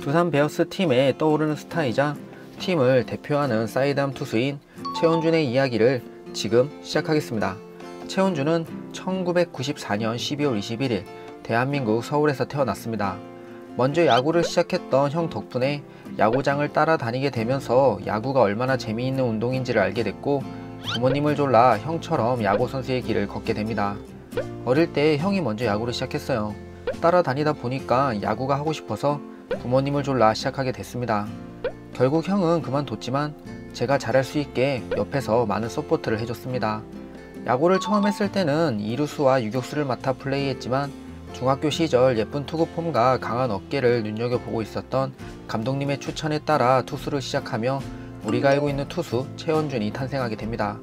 두산 베어스 팀의 떠오르는 스타이자 팀을 대표하는 사이드암 투수인 최원준의 이야기를 지금 시작하겠습니다. 최원준은 1994년 12월 21일 대한민국 서울에서 태어났습니다. 먼저 야구를 시작했던 형 덕분에 야구장을 따라다니게 되면서 야구가 얼마나 재미있는 운동인지를 알게 됐고, 부모님을 졸라 형처럼 야구선수의 길을 걷게 됩니다. 어릴 때 형이 먼저 야구를 시작했어요. 따라다니다 보니까 야구가 하고 싶어서 부모님을 졸라 시작하게 됐습니다. 결국 형은 그만뒀지만 제가 잘할 수 있게 옆에서 많은 서포트를 해줬습니다. 야구를 처음 했을 때는 이루수와 유격수를 맡아 플레이했지만 중학교 시절 예쁜 투구 폼과 강한 어깨를 눈여겨보고 있었던 감독님의 추천에 따라 투수를 시작하며 우리가 알고 있는 투수 최원준이 탄생하게 됩니다.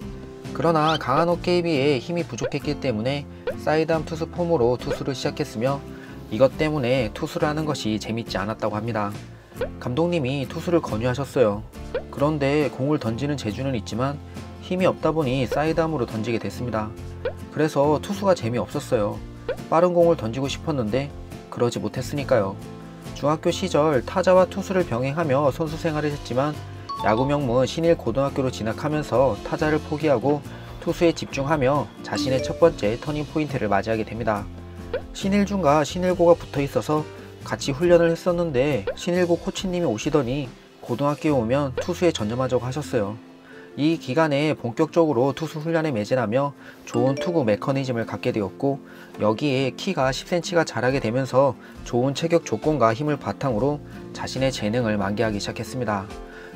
그러나 강한 어깨에 비해 힘이 부족했기 때문에 사이드암 투수 폼으로 투수를 시작했으며, 이것 때문에 투수를 하는 것이 재밌지 않았다고 합니다. 감독님이 투수를 권유하셨어요. 그런데 공을 던지는 재주는 있지만 힘이 없다 보니 사이드암으로 던지게 됐습니다. 그래서 투수가 재미없었어요. 빠른 공을 던지고 싶었는데 그러지 못했으니까요. 중학교 시절 타자와 투수를 병행하며 선수 생활을 했지만 야구 명문 신일고등학교로 진학하면서 타자를 포기하고 투수에 집중하며 자신의 첫 번째 터닝 포인트를 맞이하게 됩니다. 신일중과 신일고가 붙어 있어서 같이 훈련을 했었는데 신일고 코치님이 오시더니 고등학교에 오면 투수에 전념하자고 하셨어요. 이 기간에 본격적으로 투수 훈련에 매진하며 좋은 투구 메커니즘을 갖게 되었고, 여기에 키가 10cm가 자라게 되면서 좋은 체격 조건과 힘을 바탕으로 자신의 재능을 만개하기 시작했습니다.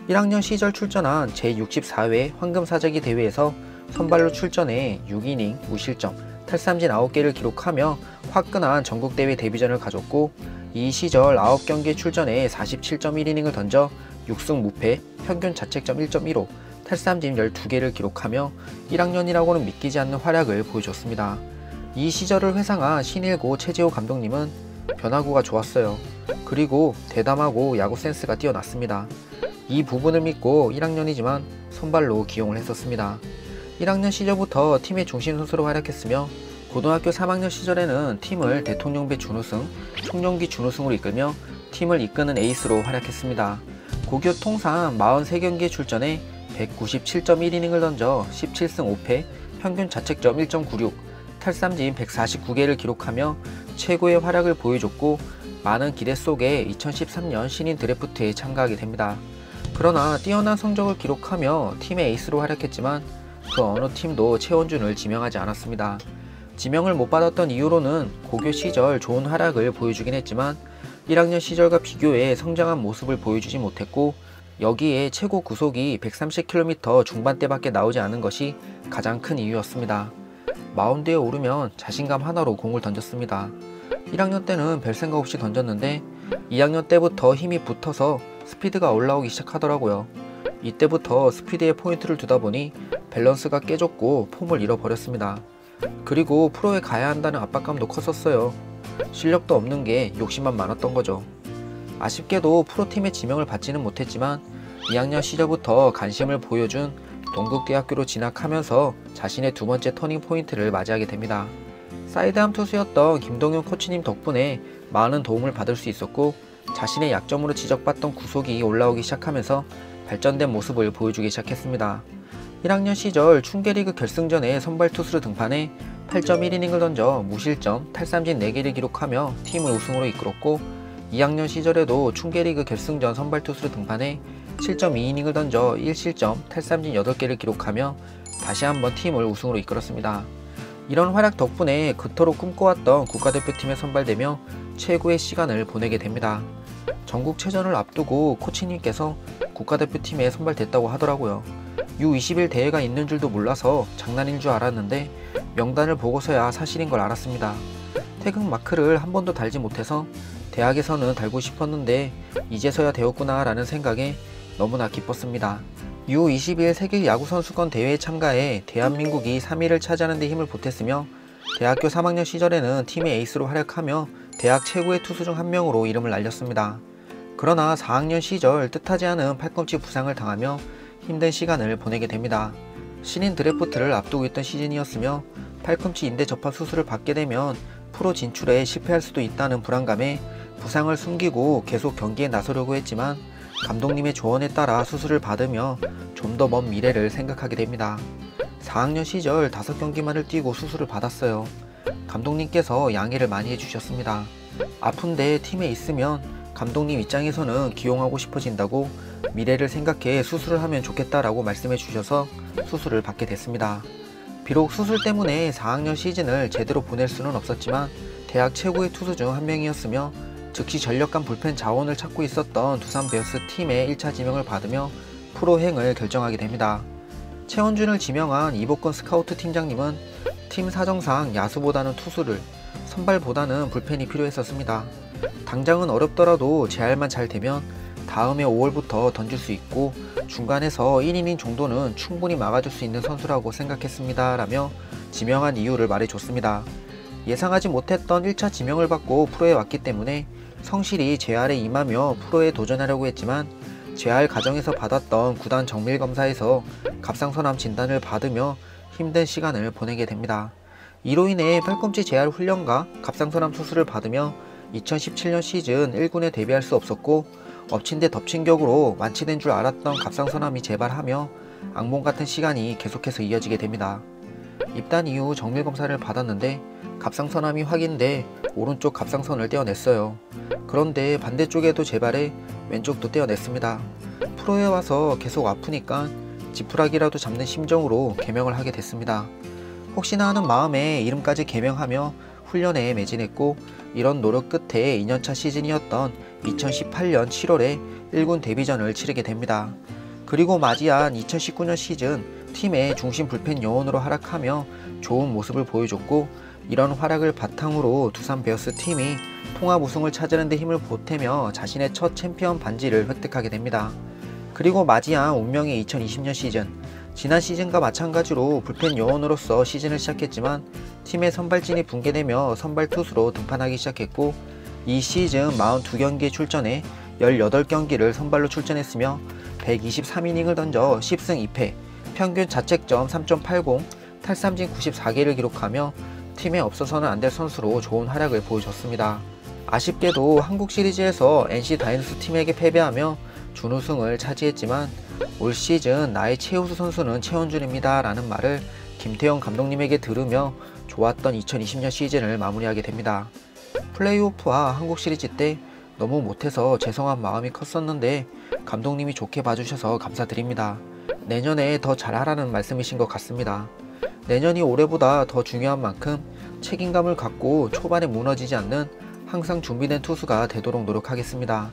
1학년 시절 출전한 제64회 황금사재기 대회에서 선발로 출전해 6이닝 무실점, 탈삼진 9개를 기록하며 화끈한 전국대회 데뷔전을 가졌고, 이 시절 9경기에 출전해 47.1이닝을 던져 6승 무패, 평균 자책점 1.15, 탈삼진 12개를 기록하며 1학년이라고는 믿기지 않는 활약을 보여줬습니다. 이 시절을 회상한 신일고 최재호 감독님은 변화구가 좋았어요. 그리고 대담하고 야구 센스가 뛰어났습니다. 이 부분을 믿고 1학년이지만 선발로 기용을 했었습니다. 1학년 시절부터 팀의 중심 선수로 활약했으며 고등학교 3학년 시절에는 팀을 대통령배 준우승, 총령기 준우승으로 이끌며 팀을 이끄는 에이스로 활약했습니다. 고교 통산 43경기에 출전해 197.1이닝을 던져 17승 5패, 평균 자책점 1.96, 탈삼진 149개를 기록하며 최고의 활약을 보여줬고, 많은 기대 속에 2013년 신인 드래프트에 참가하게 됩니다. 그러나 뛰어난 성적을 기록하며 팀의 에이스로 활약했지만 그 어느 팀도 최원준을 지명하지 않았습니다. 지명을 못 받았던 이유로는 고교 시절 좋은 활약을 보여주긴 했지만 1학년 시절과 비교해 성장한 모습을 보여주지 못했고, 여기에 최고 구속이 130km 중반대밖에 나오지 않은 것이 가장 큰 이유였습니다. 마운드에 오르면 자신감 하나로 공을 던졌습니다. 1학년 때는 별 생각 없이 던졌는데 2학년 때부터 힘이 붙어서 스피드가 올라오기 시작하더라고요. 이때부터 스피드에 포인트를 두다 보니 밸런스가 깨졌고 폼을 잃어버렸습니다. 그리고 프로에 가야 한다는 압박감도 컸었어요. 실력도 없는 게 욕심만 많았던 거죠. 아쉽게도 프로팀의 지명을 받지는 못했지만 2학년 시절부터 관심을 보여준 동국대학교로 진학하면서 자신의 두 번째 터닝 포인트를 맞이하게 됩니다. 사이드암 투수였던 김동현 코치님 덕분에 많은 도움을 받을 수 있었고, 자신의 약점으로 지적받던 구속이 올라오기 시작하면서 발전된 모습을 보여주기 시작했습니다. 1학년 시절 충계리그 결승전에 선발 투수로 등판해 8.1이닝을 던져 무실점, 탈삼진 4개를 기록하며 팀을 우승으로 이끌었고, 2학년 시절에도 충계리그 결승전 선발 투수로 등판해 7.2이닝을 던져 1실점, 탈삼진 8개를 기록하며 다시 한번 팀을 우승으로 이끌었습니다. 이런 활약 덕분에 그토록 꿈꿔왔던 국가대표팀에 선발되며 최고의 시간을 보내게 됩니다. 전국체전을 앞두고 코치님께서 국가대표팀에 선발됐다고 하더라고요. U21 대회가 있는 줄도 몰라서 장난인 줄 알았는데 명단을 보고서야 사실인 걸 알았습니다. 태극 마크를 한 번도 달지 못해서 대학에서는 달고 싶었는데 이제서야 되었구나 라는 생각에 너무나 기뻤습니다. U21 세계 야구선수권 대회에 참가해 대한민국이 3위를 차지하는 데 힘을 보탰으며 대학교 3학년 시절에는 팀의 에이스로 활약하며 대학 최고의 투수 중 한 명으로 이름을 날렸습니다. 그러나 4학년 시절 뜻하지 않은 팔꿈치 부상을 당하며 힘든 시간을 보내게 됩니다. 신인 드래프트를 앞두고 있던 시즌이었으며 팔꿈치 인대 접합 수술을 받게 되면 프로 진출에 실패할 수도 있다는 불안감에 부상을 숨기고 계속 경기에 나서려고 했지만 감독님의 조언에 따라 수술을 받으며 좀 더 먼 미래를 생각하게 됩니다. 4학년 시절 5경기만을 뛰고 수술을 받았어요. 감독님께서 양해를 많이 해주셨습니다. 아픈데 팀에 있으면 감독님 입장에서는 기용하고 싶어진다고 미래를 생각해 수술을 하면 좋겠다라고 말씀해 주셔서 수술을 받게 됐습니다. 비록 수술 때문에 4학년 시즌을 제대로 보낼 수는 없었지만 대학 최고의 투수 중 한 명이었으며 즉시 전력간 불펜 자원을 찾고 있었던 두산 베어스 팀의 1차 지명을 받으며 프로행을 결정하게 됩니다. 최원준을 지명한 이복권 스카우트 팀장님은 팀 사정상 야수보다는 투수를, 선발보다는 불펜이 필요했었습니다. 당장은 어렵더라도 재활만 잘 되면 다음해 5월부터 던질 수 있고 중간에서 1이닝 정도는 충분히 막아줄 수 있는 선수라고 생각했습니다 라며 지명한 이유를 말해줬습니다. 예상하지 못했던 1차 지명을 받고 프로에 왔기 때문에 성실히 재활에 임하며 프로에 도전하려고 했지만 재활 과정에서 받았던 구단 정밀검사에서 갑상선암 진단을 받으며 힘든 시간을 보내게 됩니다. 이로 인해 팔꿈치 재활 훈련과 갑상선암 수술을 받으며 2017년 시즌 1군에 데뷔할 수 없었고 엎친 데 덮친 격으로 완치된 줄 알았던 갑상선암이 재발하며 악몽 같은 시간이 계속해서 이어지게 됩니다. 입단 이후 정밀검사를 받았는데 갑상선암이 확인돼 오른쪽 갑상선을 떼어냈어요. 그런데 반대쪽에도 재발해 왼쪽도 떼어냈습니다. 프로에 와서 계속 아프니까 지푸라기라도 잡는 심정으로 개명을 하게 됐습니다. 혹시나 하는 마음에 이름까지 개명하며 훈련에 매진했고 이런 노력 끝에 2년차 시즌이었던 2018년 7월에 1군 데뷔전을 치르게 됩니다. 그리고 맞이한 2019년 시즌 팀의 중심 불펜 요원으로 활약하며 좋은 모습을 보여줬고 이런 활약을 바탕으로 두산 베어스 팀이 통합 우승을 찾으는 데 힘을 보태며 자신의 첫 챔피언 반지를 획득하게 됩니다. 그리고 맞이한 운명의 2020년 시즌, 지난 시즌과 마찬가지로 불펜 요원으로서 시즌을 시작했지만 팀의 선발진이 붕괴되며 선발 투수로 등판하기 시작했고 이 시즌 42경기에 출전해 18경기를 선발로 출전했으며 123이닝을 던져 10승 2패, 평균 자책점 3.80, 탈삼진 94개를 기록하며 팀에 없어서는 안 될 선수로 좋은 활약을 보여줬습니다. 아쉽게도 한국 시리즈에서 NC 다이노스 팀에게 패배하며 준우승을 차지했지만 올 시즌 나의 최우수 선수는 최원준입니다 라는 말을 김태형 감독님에게 들으며 좋았던 2020년 시즌을 마무리하게 됩니다. 플레이오프와 한국 시리즈 때 너무 못해서 죄송한 마음이 컸었는데 감독님이 좋게 봐주셔서 감사드립니다. 내년에 더 잘하라는 말씀이신 것 같습니다. 내년이 올해보다 더 중요한 만큼 책임감을 갖고 초반에 무너지지 않는 항상 준비된 투수가 되도록 노력하겠습니다.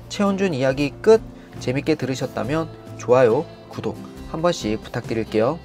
최원준 이야기 끝! 재밌게 들으셨다면 좋아요, 구독 한 번씩 부탁드릴게요.